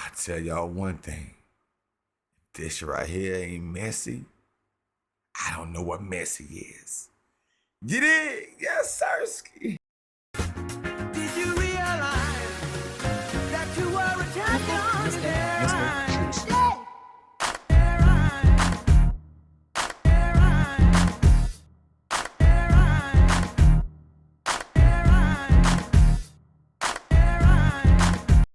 I tell y'all one thing. This right here ain't messy. I don't know what messy is. You dig? Yes, sirski. Did you realize that you were a champion?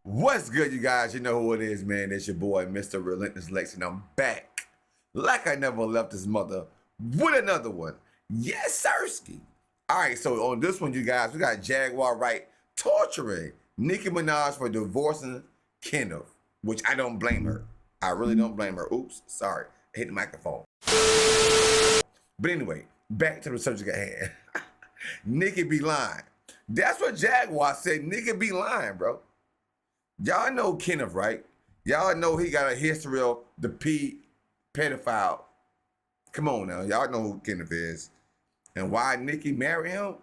What's good, you guys? You know who it is, man. It's your boy, Mr. Relentless Lex, and I'm back like I never left his mother with another one. Yes, sirski. All right, so on this one, you guys, we got Jaguar Wright torturing Nicki Minaj for divorcing Kenneth, which I don't blame her. I really don't blame her. Oops, sorry. I hit the microphone. But anyway, back to the subject at hand. Nicki be lying. That's what Jaguar said. Nicki be lying, bro. Y'all know Kenneth, right? Y'all know he got a history of the pedophile. Come on now. Y'all know who Kenneth is. And why Nicki marry him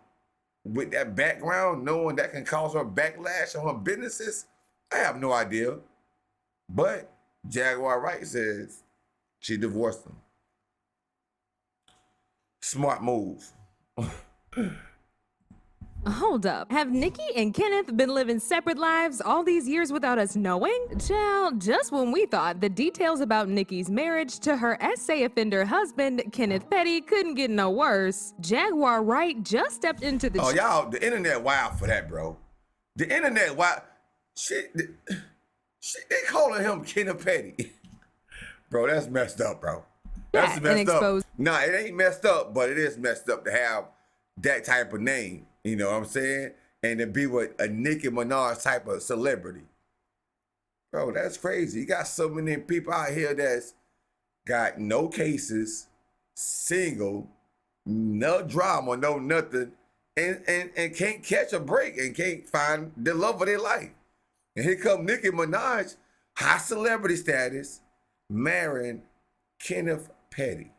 with that background, knowing that can cause her backlash on her businesses, I have no idea. But Jaguar Wright says she divorced him. Smart move. Hold up. Have Nicki and Kenneth been living separate lives all these years without us knowing? Child, just when we thought the details about Nicki's marriage to her essay offender husband, Kenneth Petty, couldn't get no worse, Jaguar Wright just stepped into the... Oh, y'all, the internet wild for that, bro. The internet wild. Shit, they calling him Kenneth Petty. Bro, that's messed up, bro. That's messed up. Nah, it ain't messed up, but it is messed up to have that type of name. You know what I'm saying? And to be with a Nicki Minaj type of celebrity. Bro, that's crazy. You got so many people out here that's got no cases, single, no drama, no nothing, and can't catch a break and can't find the love of their life. And here come Nicki Minaj, high celebrity status, marrying Kenneth Petty.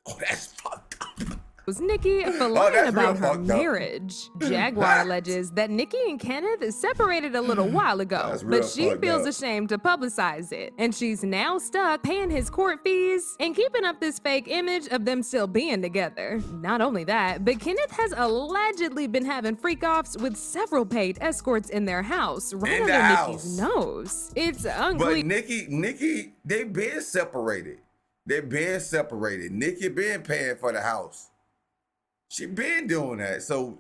Oh, that's fucked up. Was Nicki for lying about her marriage. Jaguar alleges that Nicki and Kenneth separated a little while ago, but she feels ashamed to publicize it. And she's now stuck paying his court fees and keeping up this fake image of them still being together. Not only that, but Kenneth has allegedly been having freak-offs with several paid escorts in their house, right under Nicki's nose. It's ugly. But Nicki, they been separated. They been separated. Nicki been paying for the house. She been doing that. So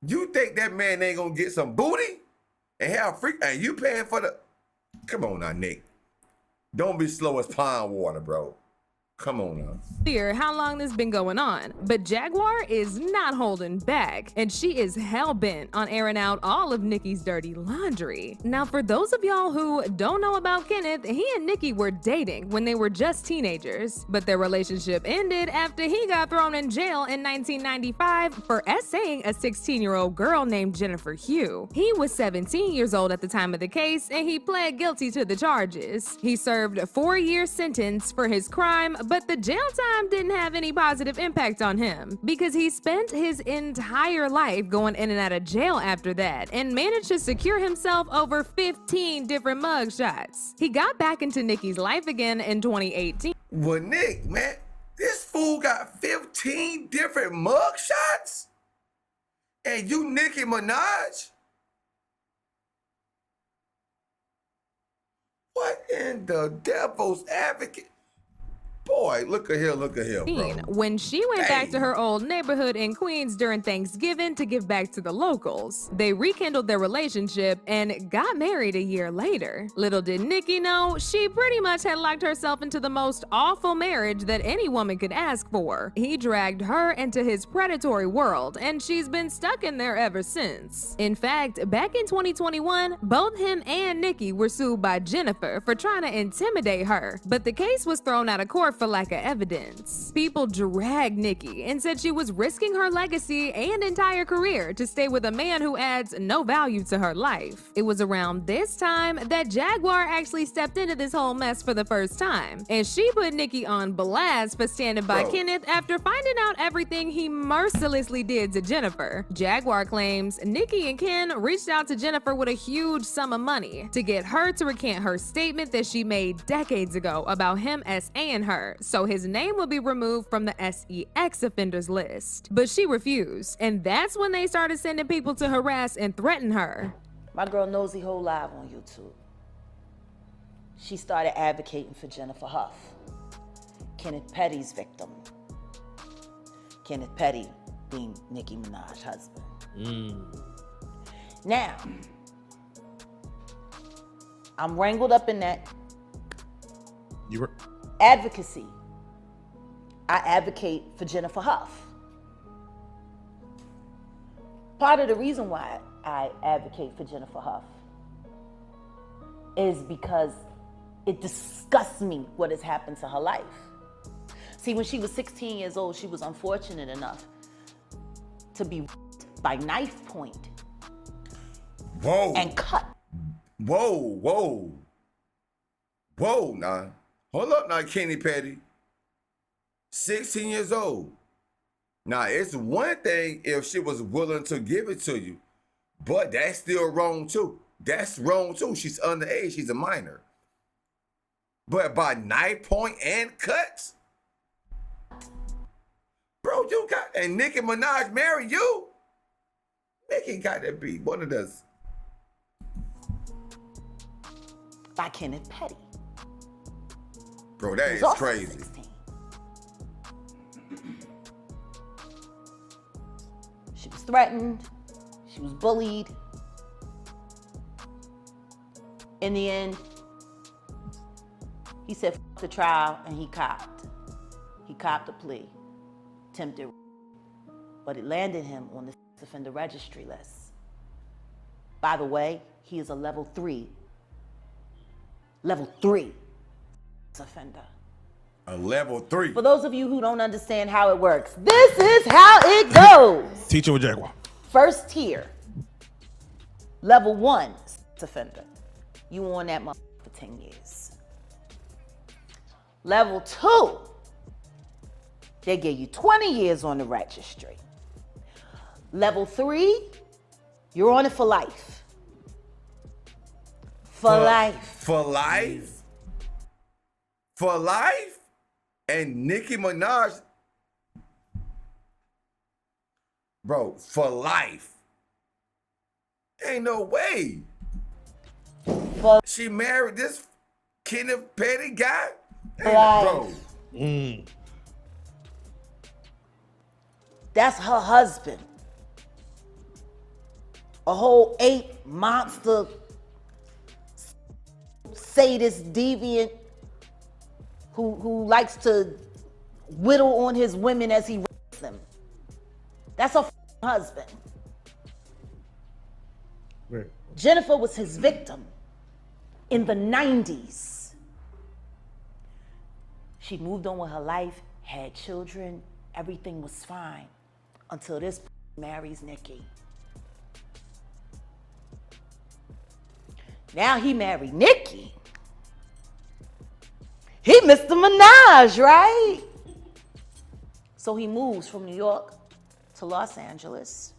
you think that man ain't gonna get some booty and have freak and you paying for the... Come on now, Nick. Don't be slow as pond water, bro. Come on now. Clear how long this been going on, but Jaguar is not holding back, and she is hell-bent on airing out all of Nicki's dirty laundry. Now, for those of y'all who don't know about Kenneth, he and Nicki were dating when they were just teenagers, but their relationship ended after he got thrown in jail in 1995 for essaying a 16-year-old girl named Jennifer Hugh. He was 17 years old at the time of the case, and he pled guilty to the charges. He served a 4-year sentence for his crime, but the jail time didn't have any positive impact on him because he spent his entire life going in and out of jail after that and managed to secure himself over 15 different mugshots. He got back into Nicki's life again in 2018. Well, Nick, man, this fool got 15 different mugshots? And you Nicki Minaj? What in the devil's advocate? Boy, look at here, bro. When she went back to her old neighborhood in Queens during Thanksgiving to give back to the locals, they rekindled their relationship and got married a year later. Little did Nicki know, she pretty much had locked herself into the most awful marriage that any woman could ask for. He dragged her into his predatory world, and she's been stuck in there ever since. In fact, back in 2021, both him and Nicki were sued by Jennifer for trying to intimidate her, but the case was thrown out of court for lack of evidence. People dragged Nicki and said she was risking her legacy and entire career to stay with a man who adds no value to her life. It was around this time that Jaguar actually stepped into this whole mess for the first time, and she put Nicki on blast for standing by Kenneth after finding out everything he mercilessly did to Jennifer. Jaguar claims Nicki and Ken reached out to Jennifer with a huge sum of money to get her to recant her statement that she made decades ago about him SAing her, so his name will be removed from the SEX offenders list. But she refused, and that's when they started sending people to harass and threaten her. My girl Nosy Ho live on YouTube. She started advocating for Jennifer Huff, Kenneth Petty's victim. Kenneth Petty being Nicki Minaj's husband. Now, I'm wrangled up in that advocacy. I advocate for Jennifer Huff. Part of the reason why I advocate for Jennifer Huff is because it disgusts me what has happened to her life. See, when she was 16 years old, she was unfortunate enough to be by knife point and cut. Whoa, now. Hold up now, Kenny Petty. 16 years old. Now, it's one thing if she was willing to give it to you, but that's still wrong too. That's wrong too. She's underage. She's a minor. But by knife point and cuts? Bro, you got, and Nicki Minaj married you? Nicki got to be one of those. By Kenneth Petty. Bro, that is also crazy. 16. She was threatened. She was bullied. In the end, he said F the trial and he copped. He copped a plea. Attempted, but it landed him on the offender registry list. By the way, he is a level 3 offender. A level 3. For those of you who don't understand how it works, this is how it goes. Teacher with Jaguar. First tier, level 1 offender. You on that motherfucker for 10 years. Level 2, they give you 20 years on the registry. Level 3, you're on it for life. For life. For life? For life? And Nicki Minaj, bro, for life. Ain't no way. She married this Kenneth Petty guy? Bro. That's her husband. A whole ape monster, sadist, deviant, who likes to whittle on his women as he rapes them. That's her husband. Right. Jennifer was his victim in the 90s. She moved on with her life, had children, everything was fine until this marries Nicki. Now he married Nicki. He Mr. Minaj, right? So he moves from New York to Los Angeles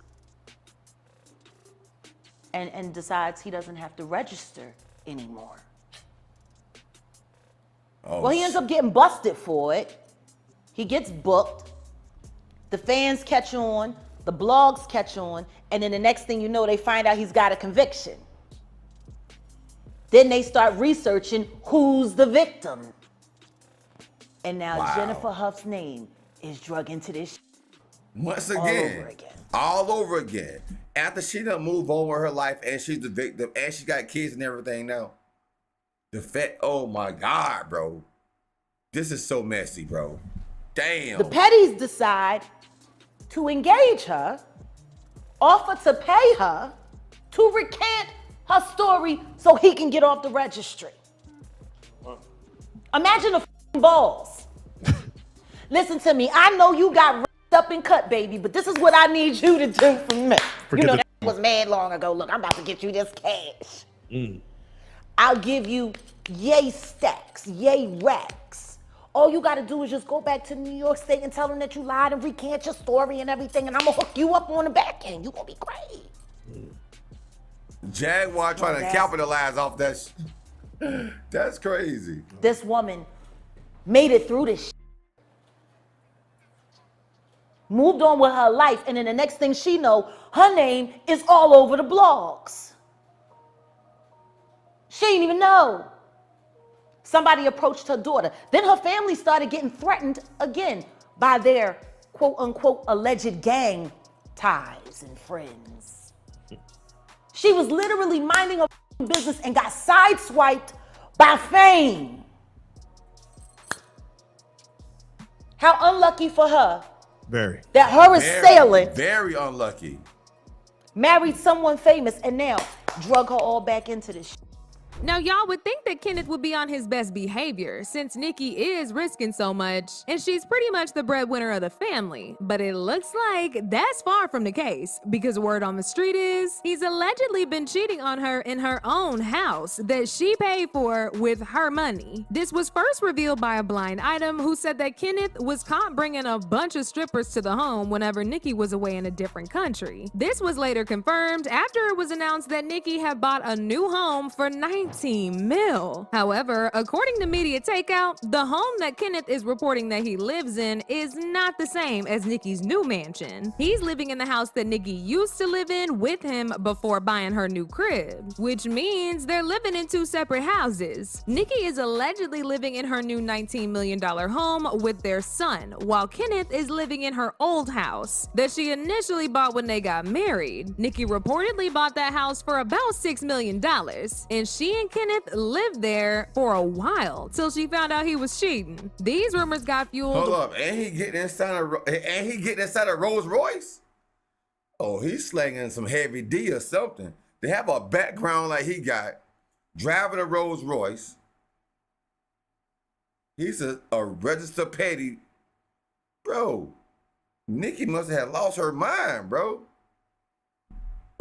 and decides he doesn't have to register anymore. Oh, Well, he ends up getting busted for it. He gets booked. The fans catch on, the blogs catch on, and then the next thing you know, they find out he's got a conviction. Then they start researching who's the victim. And now Wow. Jennifer Huff's name is drug into this Once all again. over again. All over again. After she done moved on with her life and she's the victim and she got kids and everything now. The fact, oh my God, bro. This is so messy, bro. Damn. The Pettys decide to engage her, offer to pay her to recant her story so he can get off the registry. Imagine the balls. Listen to me. I know you got wrapped up and cut, baby, but this is what I need you to do for me. You know that was mad long ago. Look, I'm about to get you this cash. I'll give you yay stacks, yay racks. All you got to do is just go back to New York State and tell them that you lied and recant your story and everything, and I'm going to hook you up on the back end. You're going to be great. Jaguar trying to capitalize off that. That's crazy. This woman made it through this shit. Moved on with her life, and then the next thing she know, her name is all over the blogs. She didn't even know. Somebody approached her daughter. Then her family started getting threatened again by their quote unquote alleged gang ties and friends. She was literally minding her business and got sideswiped by fame. How unlucky for her. Very. That her assailant Very unlucky. married someone famous and now drug her all back into this shit. Now, y'all would think that Kenneth would be on his best behavior since Nicki is risking so much and she's pretty much the breadwinner of the family. But it looks like that's far from the case because word on the street is he's allegedly been cheating on her in her own house that she paid for with her money. This was first revealed by a blind item who said that Kenneth was caught bringing a bunch of strippers to the home whenever Nicki was away in a different country. This was later confirmed after it was announced that Nicki had bought a new home for $19 million. However, according to Media Takeout, the home that Kenneth is reporting that he lives in is not the same as Nicki's new mansion. He's living in the house that Nicki used to live in with him before buying her new crib, which means they're living in two separate houses. Nicki is allegedly living in her new $19 million home with their son, while Kenneth is living in her old house that she initially bought when they got married. Nicki reportedly bought that house for about $6 million, and she and Kenneth lived there for a while till she found out he was cheating. These rumors got fueled. Hold up, and he getting inside a Rolls Royce? Oh, he's slanging some heavy D or something. They have a background like he got, driving a Rolls Royce. He's a registered petty. Bro, Nicki must have lost her mind, bro.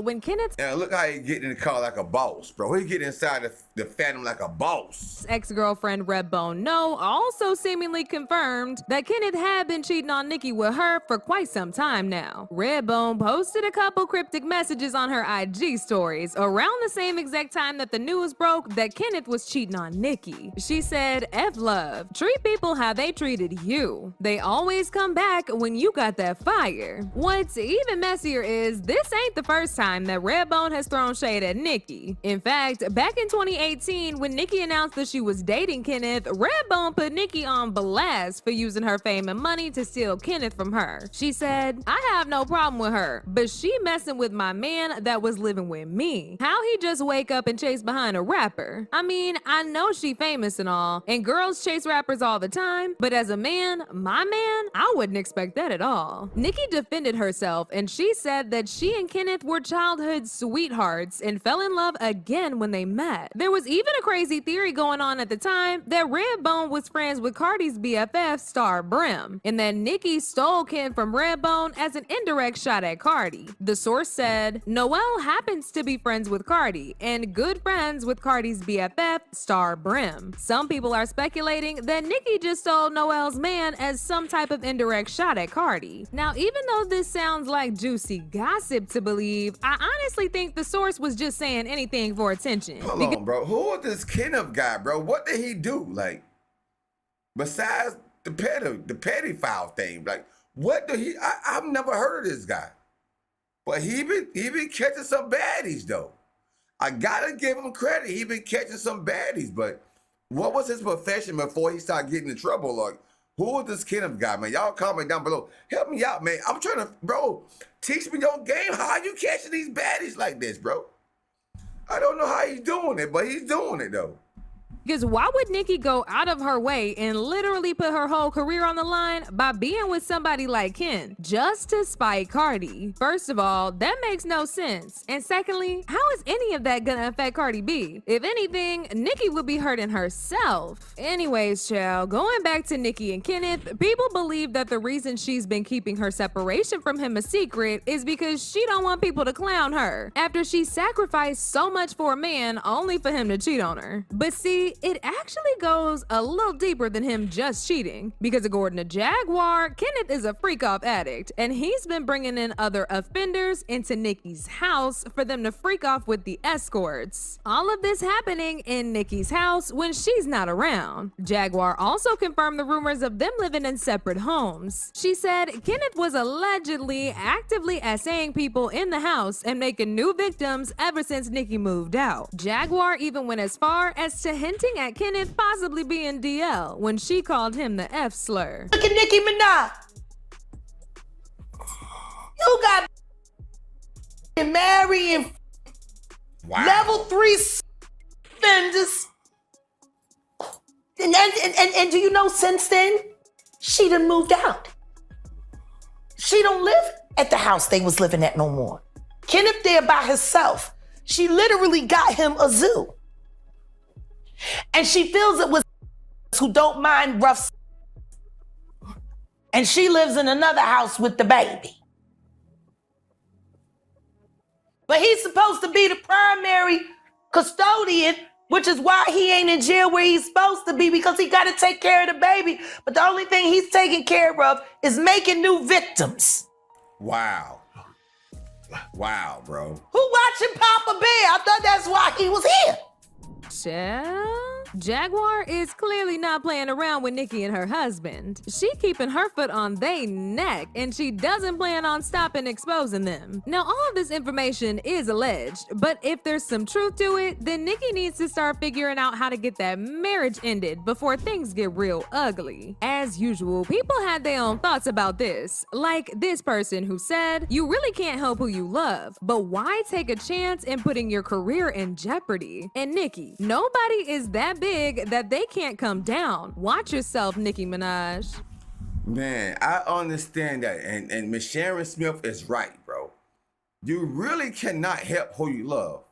When Kenneth's And look how he get in the car like a boss, bro. He get inside the Phantom like a boss. ex-girlfriend Redbone also seemingly confirmed that Kenneth had been cheating on Nicki with her for quite some time now. Redbone posted a couple cryptic messages on her IG stories around the same exact time that the news broke that Kenneth was cheating on Nicki. She said, F love, treat people how they treated you. They always come back when you got that fire. What's even messier is this ain't the first time that Redbone has thrown shade at Nicki. In fact, back in 2018, when Nicki announced that she was dating Kenneth, Redbone put Nicki on blast for using her fame and money to steal Kenneth from her. She said, I have no problem with her, but she messing with my man that was living with me. How he just wake up and chase behind a rapper? I mean, I know she famous and all, and girls chase rappers all the time, but as a man, my man, I wouldn't expect that at all. Nicki defended herself, and she said that she and Kenneth were childhood sweethearts and fell in love again when they met. There was even a crazy theory going on at the time that Redbone was friends with Cardi's BFF Star Brim, and that Nicki stole Ken from Redbone as an indirect shot at Cardi. The source said, Noel happens to be friends with Cardi and good friends with Cardi's BFF Star Brim. Some people are speculating that Nicki just stole Noel's man as some type of indirect shot at Cardi. Now, even though this sounds like juicy gossip to believe, I honestly think the source was just saying anything for attention. Hold on, bro. Who is this Kenneth guy, bro? What did he do? Like, besides the petty foul thing, like, what did he? I've never heard of this guy, but he been catching some baddies though. I gotta give him credit. He been catching some baddies, but what was his profession before he started getting in trouble? Like, who is this Kenneth guy, man? Y'all comment down below. Help me out, man. I'm trying to, bro, teach me your game. How are you catching these baddies like this, bro? I don't know how he's doing it, but he's doing it, though. Because why would Nicki go out of her way and literally put her whole career on the line by being with somebody like Ken just to spite Cardi? First of all, that makes no sense. And secondly, how is any of that gonna affect Cardi B? If anything, Nicki would be hurting herself. Anyways, child, going back to Nicki and Kenneth, people believe that the reason she's been keeping her separation from him a secret is because she don't want people to clown her after she sacrificed so much for a man only for him to cheat on her. But see, it actually goes a little deeper than him just cheating, because according to Jaguar, Kenneth is a freak-off addict, and he's been bringing in other offenders into Nicki's house for them to freak off with the escorts. All of this happening in Nicki's house when she's not around. Jaguar also confirmed the rumors of them living in separate homes. She said Kenneth was allegedly actively assaying people in the house and making new victims ever since Nicki moved out. Jaguar even went as far as to hinting at Kenneth possibly being DL when she called him the F slur. Look at Nicki Minaj. You got marrying level 3 offenders. And do you know since then, she done moved out. She don't live at the house they was living at no more. Kenneth there by herself. She literally got him a zoo. And she feels it with who don't mind rough. And she lives in another house with the baby. But he's supposed to be the primary custodian, which is why he ain't in jail where he's supposed to be, because he got to take care of the baby. But the only thing he's taking care of is making new victims. Wow. Wow, bro. Who watching Papa Bear? I thought that's why he was here. Child. Jaguar is clearly not playing around with Nicki and her husband. She keeping her foot on they neck, and she doesn't plan on stopping exposing them. Now, all of this information is alleged, but if there's some truth to it, then Nicki needs to start figuring out how to get that marriage ended before things get real ugly. As usual, people had their own thoughts about this, like this person who said, you really can't help who you love, but why take a chance in putting your career in jeopardy? And Nicki, nobody is that big that they can't come down. Watch yourself, Nicki Minaj. Man, I understand that, and Miss Sharon Smith is right, bro. You really cannot help who you love.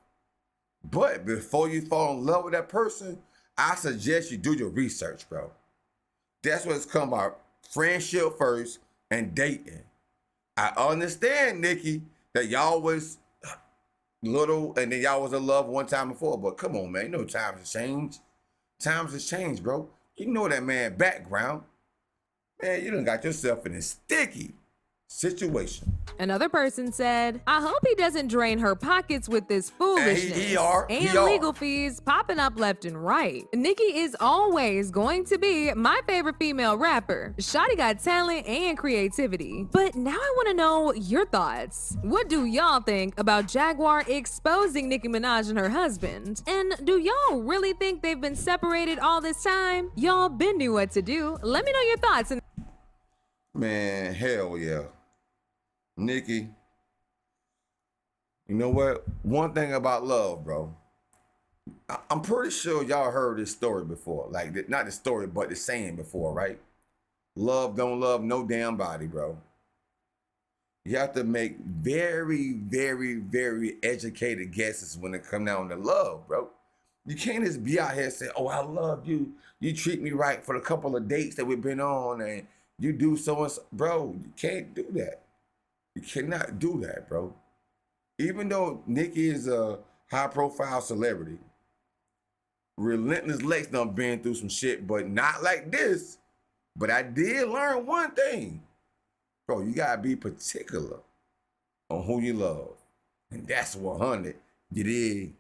But before you fall in love with that person, I suggest you do your research, bro. That's what it's come about. Friendship first and dating. I understand, Nicki, that y'all was little and then y'all was in love one time before, but come on, man. You know times have changed. Times have changed, bro. You know that man background. Man, you done got yourself in a sticky situation. Another person said, I hope he doesn't drain her pockets with this foolishness. And legal fees popping up left and right. Nicki is always going to be my favorite female rapper. Shawty got talent and creativity. But now I want to know your thoughts. What do y'all think about Jaguar exposing Nicki Minaj and her husband? And do y'all really think they've been separated all this time? Y'all been knew what to do. Let me know your thoughts. Man, hell yeah. Nicki, you know what? One thing about love, bro. I'm pretty sure y'all heard this story before. Like, not the story, but the saying before, right? Love don't love no damn body, bro. You have to make very, very, very educated guesses when it comes down to love, bro. You can't just be out here and say, oh, I love you. You treat me right for the couple of dates that we've been on, and you do so and so. Bro, you can't do that. You cannot do that, bro. Even though Nicki is a high-profile celebrity, Relentless Lex done been through some shit, but not like this. But I did learn one thing. Bro, you gotta be particular on who you love. And that's 100. You dig?